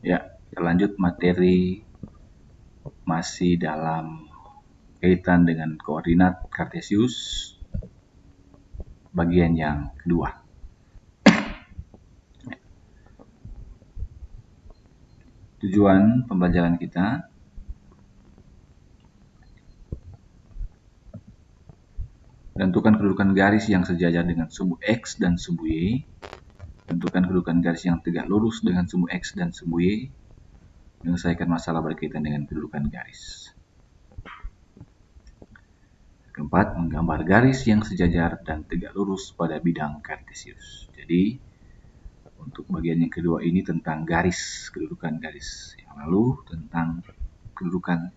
Ya, kita lanjut materi masih dalam kaitan dengan koordinat Kartesius bagian yang kedua. Tujuan pembelajaran kita tentukan kedudukan garis yang sejajar dengan sumbu X dan sumbu Y. Tentukan kedudukan garis yang tegak lurus dengan sumbu X dan sumbu Y. Menyelesaikan masalah berkaitan dengan kedudukan garis. Keempat, menggambar garis yang sejajar dan tegak lurus pada bidang Kartesius. Jadi, untuk bagian yang kedua ini tentang garis, kedudukan garis. Yang lalu tentang kedudukan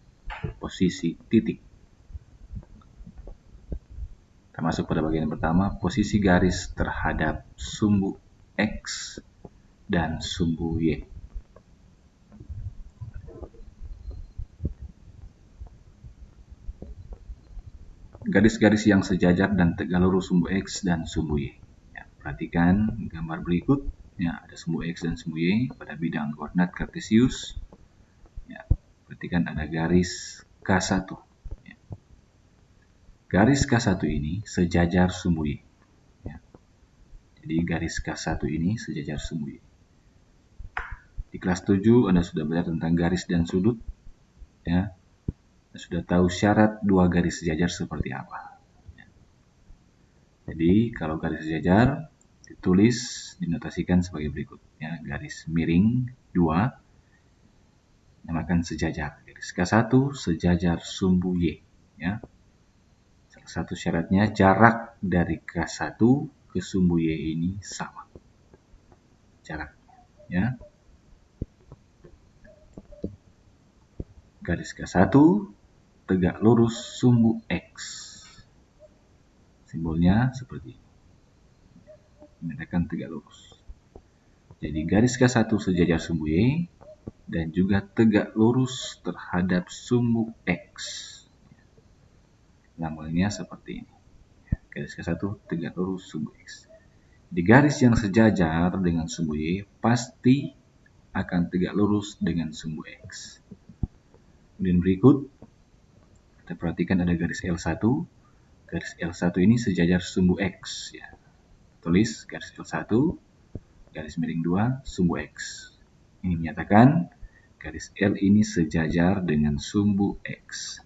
posisi titik. Kita masuk pada bagian pertama, posisi garis terhadap sumbu X dan sumbu Y. Garis-garis yang sejajar dan tegak lurus sumbu X dan sumbu Y. Ya, perhatikan gambar berikut. Ya, ada sumbu X dan sumbu Y pada bidang koordinat Kartesius. Ya, perhatikan ada garis K1. Ya. Garis K1 ini sejajar sumbu Y. Ya. Jadi garis K1 ini sejajar sumbu Y. Di kelas 7 Anda sudah belajar tentang garis dan sudut. Ya. Anda sudah tahu syarat dua garis sejajar seperti apa. Ya. Jadi kalau garis sejajar ditulis, dinotasikan sebagai berikut. Ya, garis miring 2 namakan sejajar. Garis K1 sejajar sumbu Y. Ya. Salah satu syaratnya jarak dari K1 ke sumbu Y ini sama. Jarak. Ya. Garis K1 tegak lurus sumbu X. Simbolnya seperti ini. Menandakan tegak lurus. Jadi garis K1 sejajar sumbu Y dan juga tegak lurus terhadap sumbu X. Lambangnya seperti ini. Garis K1 tegak lurus sumbu X. Di garis yang sejajar dengan sumbu Y pasti akan tegak lurus dengan sumbu X. Kemudian berikut, kita perhatikan ada garis L1. Garis L1 ini sejajar sumbu X. Ya. Tulis garis L1, garis miring 2, sumbu X. Ini menyatakan garis L ini sejajar dengan sumbu X.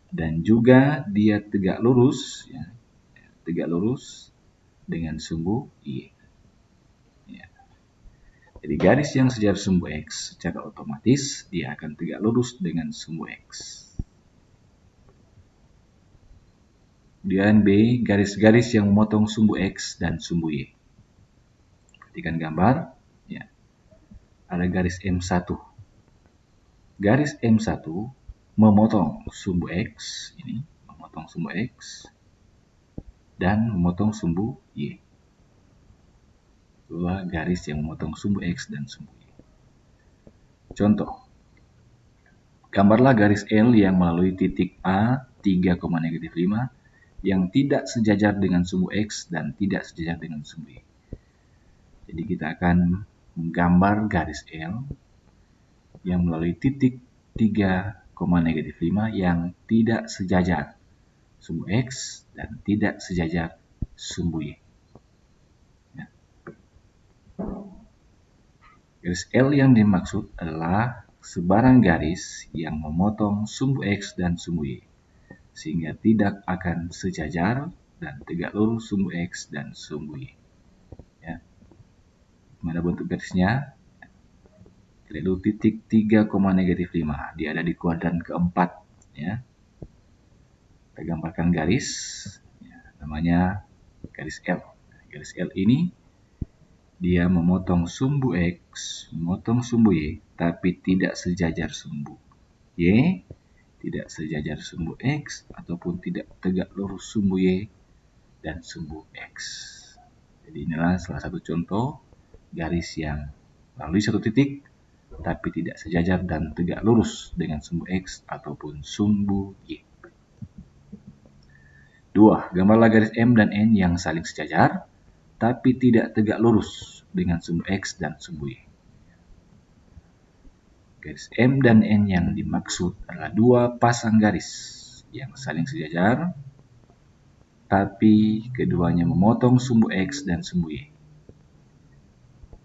Dan juga dia tegak lurus, ya, tegak lurus dengan sumbu Y. Ya. Jadi garis yang sejajar sumbu X secara otomatis dia akan tegak lurus dengan sumbu X. Kemudian B, garis-garis yang memotong sumbu X dan sumbu Y. Perhatikan gambar. Ya. Ada garis M1. Garis M1 memotong sumbu X, ini memotong sumbu X dan memotong sumbu Y. Dua garis yang memotong sumbu X dan sumbu Y. Contoh, gambarlah garis L yang melalui titik A 3,-5 yang tidak sejajar dengan sumbu X dan tidak sejajar dengan sumbu Y. Jadi kita akan menggambar garis L yang melalui titik 3,-5 yang tidak sejajar sumbu X dan tidak sejajar sumbu Y. Ya. Garis L yang dimaksud adalah sebarang garis yang memotong sumbu X dan sumbu Y, sehingga tidak akan sejajar dan tegak lurus sumbu X dan sumbu Y. Ya. Mana bentuk garisnya? Lalu titik 3,-5, dia ada di kuadran keempat. Ya. Kita gambarkan garis, ya, namanya garis L. Garis L ini dia memotong sumbu X, memotong sumbu Y, tapi tidak sejajar sumbu Y, tidak sejajar sumbu X, ataupun tidak tegak lurus sumbu Y dan sumbu X. Jadi inilah salah satu contoh garis yang melalui satu titik, tapi tidak sejajar dan tegak lurus dengan sumbu X ataupun sumbu Y. 2. Gambarlah garis M dan N yang saling sejajar, tapi tidak tegak lurus dengan sumbu X dan sumbu Y. garis M dan N yang dimaksud adalah dua pasang garis yang saling sejajar, tapi keduanya memotong sumbu X dan sumbu Y,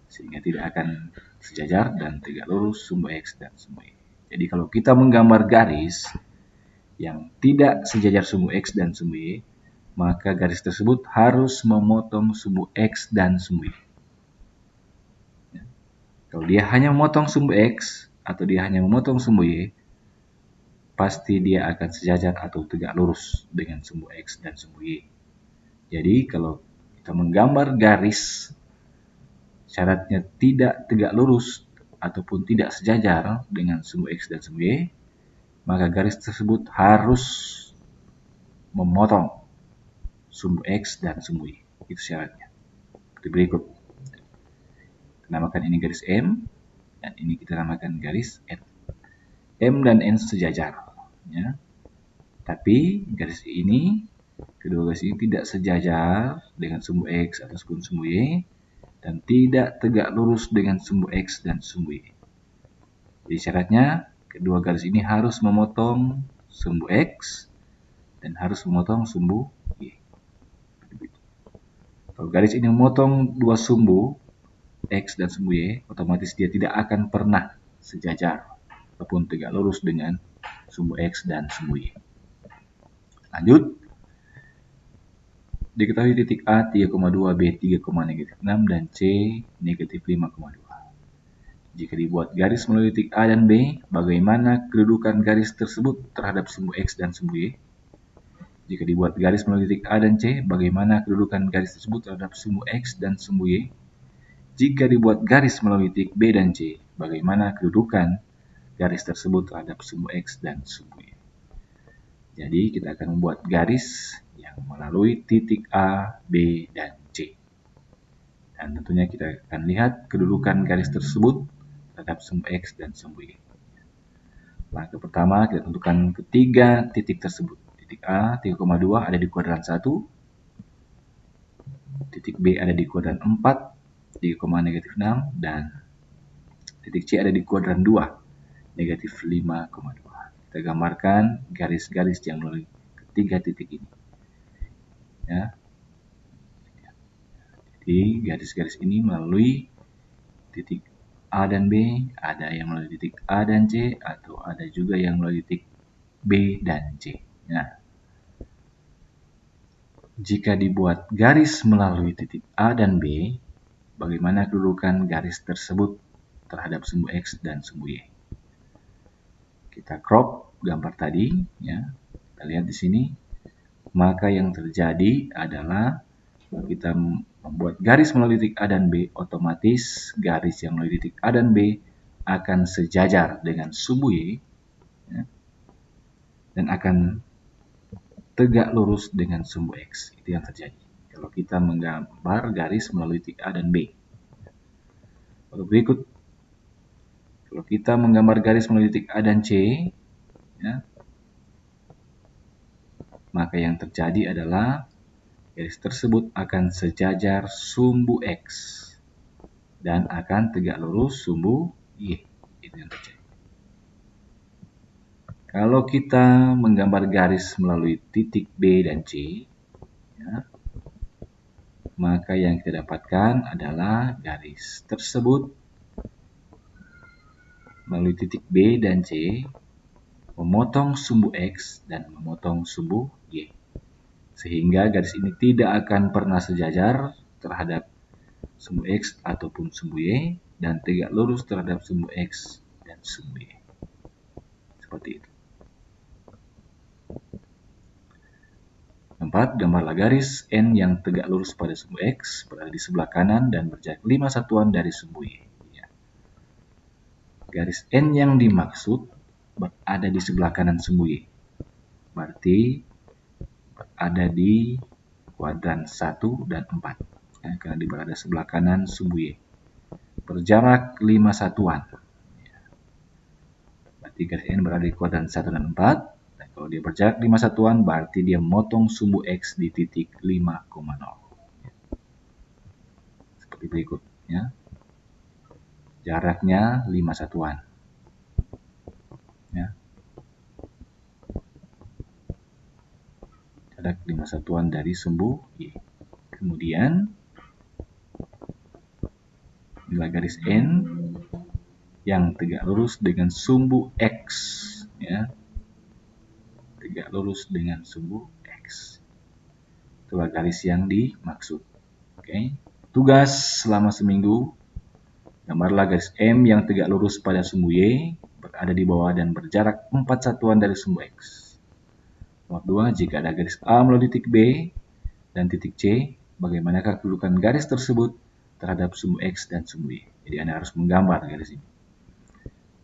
sehingga tidak akan sejajar dan tegak lurus sumbu X dan sumbu Y. Jadi kalau kita menggambar garis yang tidak sejajar sumbu X dan sumbu Y, maka garis tersebut harus memotong sumbu X dan sumbu Y. Kalau dia hanya memotong sumbu X atau dia hanya memotong sumbu Y, pasti dia akan sejajar atau tegak lurus dengan sumbu X dan sumbu Y. Jadi kalau kita menggambar garis syaratnya tidak tegak lurus ataupun tidak sejajar dengan sumbu X dan sumbu Y, maka garis tersebut harus memotong sumbu X dan sumbu Y. Itu syaratnya. Seperti berikut. Namakan ini garis M, dan ini kita namakan garis N. M dan N sejajar, ya. Tapi garis ini, kedua garis ini tidak sejajar dengan sumbu X ataupun sumbu Y, dan tidak tegak lurus dengan sumbu X dan sumbu Y. Jadi syaratnya, kedua garis ini harus memotong sumbu X dan harus memotong sumbu Y. Kalau garis ini memotong dua sumbu X dan sumbu Y, otomatis dia tidak akan pernah sejajar ataupun tegak lurus dengan sumbu X dan sumbu Y. Lanjut. Diketahui titik A 3,2, B 3,-6, dan C negatif 5,2. Jika dibuat garis melalui titik A dan B, bagaimana kedudukan garis tersebut terhadap sumbu X dan sumbu Y? Jika dibuat garis melalui titik A dan C, bagaimana kedudukan garis tersebut terhadap sumbu X dan sumbu Y? Jika dibuat garis melalui titik B dan C, bagaimana kedudukan garis tersebut terhadap sumbu X dan sumbu Y? Jadi kita akan membuat garis yang melalui titik A, B, dan C. Dan tentunya kita akan lihat kedudukan garis tersebut terhadap sumbu X dan sumbu Y. Langkah pertama, kita tentukan ketiga titik tersebut. Titik A 3,2 ada di kuadran 1, titik B ada di kuadran 4, 3,-6, dan titik C ada di kuadran 2, negatif 5,2. Kita gambarkan garis-garis yang melalui ketiga titik ini. Ya. Jadi garis-garis ini melalui titik A dan B, ada yang melalui titik A dan C, atau ada juga yang melalui titik B dan C. Nah, jika dibuat garis melalui titik A dan B, bagaimana kedudukan garis tersebut terhadap sumbu X dan sumbu Y? Kita crop gambar tadi, ya. Kita lihat di sini. Maka yang terjadi adalah kita membuat garis melalui titik A dan B, otomatis garis yang melalui titik A dan B akan sejajar dengan sumbu Y, ya, dan akan tegak lurus dengan sumbu X. Itu yang terjadi kalau kita menggambar garis melalui titik A dan B. Lalu berikut, kalau kita menggambar garis melalui titik A dan C, ya, maka yang terjadi adalah garis tersebut akan sejajar sumbu X dan akan tegak lurus sumbu Y. Itu yang terjadi. Kalau kita menggambar garis melalui titik B dan C, ya, maka yang kita dapatkan adalah garis tersebut melalui titik B dan C memotong sumbu X dan memotong sumbu Y. Sehingga garis ini tidak akan pernah sejajar terhadap sumbu X ataupun sumbu Y dan tegak lurus terhadap sumbu X dan sumbu Y. Seperti itu. 4. Gambarlah garis N yang tegak lurus pada sumbu X berada di sebelah kanan dan berjarak 5 satuan dari sumbu Y. Ya. Garis N yang dimaksud berada di sebelah kanan sumbu Y. Berarti berada di kuadran 1 dan 4. Ya, karena dia berada sebelah kanan sumbu Y. Berjarak 5 satuan. Ya. Berarti garis N berada di kuadran 1 dan 4. Kalau dia berjarak 5 satuan, berarti dia memotong sumbu X di titik 5,0. Seperti berikut. Ya. Jaraknya 5 satuan. 5 satuan dari sumbu Y. Kemudian inilah garis N yang tegak lurus dengan sumbu X, ya. Tegak lurus dengan sumbu X. Itulah garis yang dimaksud. Oke. Tugas selama seminggu, gambarlah garis M yang tegak lurus pada sumbu Y, berada di bawah dan berjarak 4 satuan dari sumbu X. Nomor 2, jika ada garis A melalui titik B dan titik C, bagaimanakah kedudukan garis tersebut terhadap sumbu X dan sumbu Y? Jadi Anda harus menggambar garis ini.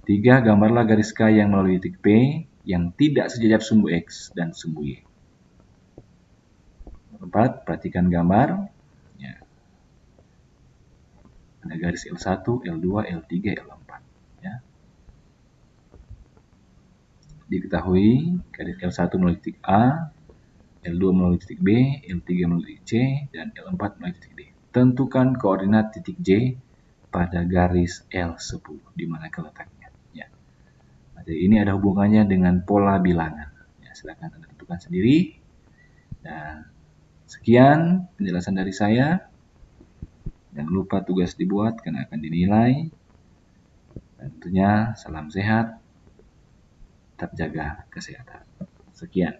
3, gambarlah garis K yang melalui titik P yang tidak sejajar sumbu X dan sumbu Y. 4, perhatikan gambar. Ya. Ada garis L1, L2, L3, L4. Ya. Diketahui garis L1 melalui titik A, L2 melalui titik B, L3 melalui titik C, dan L4 melalui titik D. Tentukan koordinat titik J pada garis L10. Di mana letaknya? Ya. Jadi ini ada hubungannya dengan pola bilangan. Ya, silakan Anda tentukan sendiri. Dan sekian penjelasan dari saya. Jangan lupa tugas dibuat karena akan dinilai. Dan tentunya salam sehat. Tetap jaga kesehatan. Sekian.